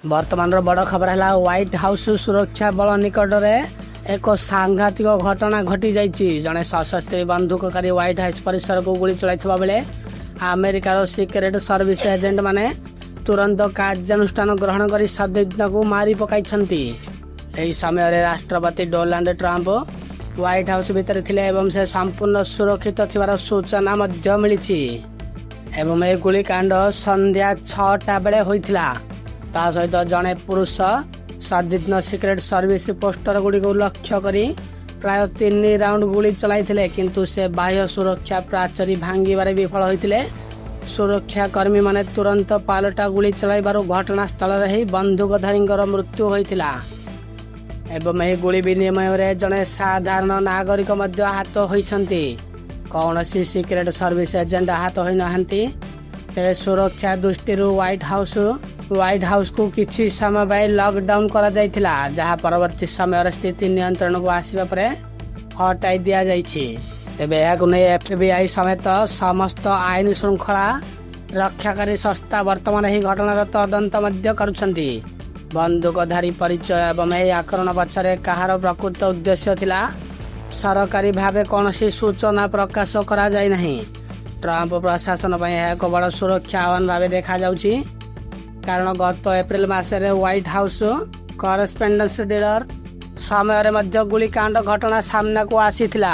ବର୍ତ୍ତମାନର ବଡ଼ ଖବର ହେଲା ହ୍ୱାଇଟ୍ ହାଉସ୍ ସୁରକ୍ଷା ବଳ ନିକଟରେ ଏକ ସାଂଘାତିକ ଘଟଣା ଘଟିଯାଇଛି। ଜଣେ ସଶସ୍ତ୍ର ବନ୍ଧୁକକାରୀ ହ୍ୱାଇଟ୍ ହାଉସ୍ ପରିସରକୁ ଗୁଳି ଚଳାଇଥିବା ବେଳେ ଆମେରିକାର ସିକ୍ରେଟ୍ ସର୍ଭିସ୍ ଏଜେଣ୍ଟମାନେ ତୁରନ୍ତ କାର୍ଯ୍ୟାନୁଷ୍ଠାନ ଗ୍ରହଣ କରି ସନ୍ଦିଗ୍ଧକୁ ମାରି ପକାଇଛନ୍ତି। ଏହି ସମୟରେ ରାଷ୍ଟ୍ରପତି ଡୋନାଲ୍ଡ ଟ୍ରମ୍ପ ହ୍ୱାଇଟ୍ ହାଉସ୍ ଭିତରେ ଥିଲେ ଏବଂ ସେ ସମ୍ପୂର୍ଣ୍ଣ ସୁରକ୍ଷିତ ଥିବାର ସୂଚନା ମଧ୍ୟ ମିଳିଛି ଏବଂ ଏହି ଗୁଳିକାଣ୍ଡ ସନ୍ଧ୍ୟା 6ଟା ବେଳେ ହୋଇଥିଲା। ତା ସହିତ ଜଣେ ପୁରୁଷ ସନ୍ଦିଗ୍ଧ ସିକ୍ରେଟ୍ ସର୍ଭିସ୍ ପୋଷ୍ଟର ଗୁଡ଼ିକୁ ଲକ୍ଷ୍ୟ କରି ପ୍ରାୟ 3 ରାଉଣ୍ଡ ଗୁଳି ଚଳାଇଥିଲେ, କିନ୍ତୁ ସେ ବାହ୍ୟ ସୁରକ୍ଷା ପ୍ରାଚୀର ଭାଙ୍ଗିବାରେ ବିଫଳ ହୋଇଥିଲେ। ସୁରକ୍ଷା କର୍ମୀମାନେ ତୁରନ୍ତ ପାଲଟା ଗୁଳି ଚଳାଇବାରୁ ଘଟଣାସ୍ଥଳରେ ହିଁ ବନ୍ଧୁକଧାରୀଙ୍କର ମୃତ୍ୟୁ ହୋଇଥିଲା ଏବଂ ଏହି ଗୁଳି ବିନିମୟରେ ଜଣେ ସାଧାରଣ ନାଗରିକ ମଧ୍ୟ ଆହତ ହୋଇଛନ୍ତି। କୌଣସି ସିକ୍ରେଟ୍ ସର୍ଭିସ୍ ଏଜେଣ୍ଟ ଆହତ ହୋଇନାହାନ୍ତି। ତେବେ ସୁରକ୍ଷା ଦୃଷ୍ଟିରୁ ହ୍ୱାଇଟ୍ ହାଉସ୍କୁ କିଛି ସମୟ ପାଇଁ ଲକ୍ଡାଉନ୍ କରାଯାଇଥିଲା, ଯାହା ପରବର୍ତ୍ତୀ ସମୟରେ ସ୍ଥିତି ନିୟନ୍ତ୍ରଣକୁ ଆସିବା ପରେ ହଟାଇ ଦିଆଯାଇଛି। ତେବେ ଏହାକୁ ନେଇ FBI ସମେତ ସମସ୍ତ ଆଇନ ଶୃଙ୍ଖଳା ରକ୍ଷାକାରୀ ସଂସ୍ଥା ବର୍ତ୍ତମାନ ଏହି ଘଟଣାର ତଦନ୍ତ ମଧ୍ୟ କରୁଛନ୍ତି। ବନ୍ଧୁକଧାରୀ ପରିଚୟ ଏବଂ ଏହି ଆକ୍ରମଣ ପଛରେ କାହାର ପ୍ରକୃତ ଉଦ୍ଦେଶ୍ୟ ଥିଲା, ସରକାରୀ ଭାବେ କୌଣସି ସୂଚନା ପ୍ରକାଶ କରାଯାଇନାହିଁ। ଟ୍ରମ୍ପ ପ୍ରଶାସନ ପାଇଁ ଏହା ଏକ ବଡ଼ ସୁରକ୍ଷା ଆହ୍ୱାନ ଭାବେ ଦେଖାଯାଉଛି, କାରଣ ଗତ ଏପ୍ରିଲ ମାସରେ ହ୍ୱାଇଟ୍ ହାଉସ୍ କରେସ୍ପଣ୍ଡେନ୍ସ ଡିନର ସମୟରେ ମଧ୍ୟ ଗୁଳିକାଣ୍ଡ ଘଟଣା ସାମ୍ନାକୁ ଆସିଥିଲା।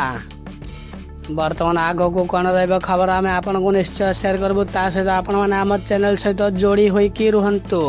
ବର୍ତ୍ତମାନ ଆଗକୁ କ'ଣ ରହିବ ଖବର ଆମେ ଆପଣଙ୍କୁ ନିଶ୍ଚୟ ସେୟାର କରିବୁ। ତା ସହିତ ଆପଣମାନେ ଆମ ଚ୍ୟାନେଲ ସହିତ ଯୋଡ଼ି ହୋଇକି ରୁହନ୍ତୁ।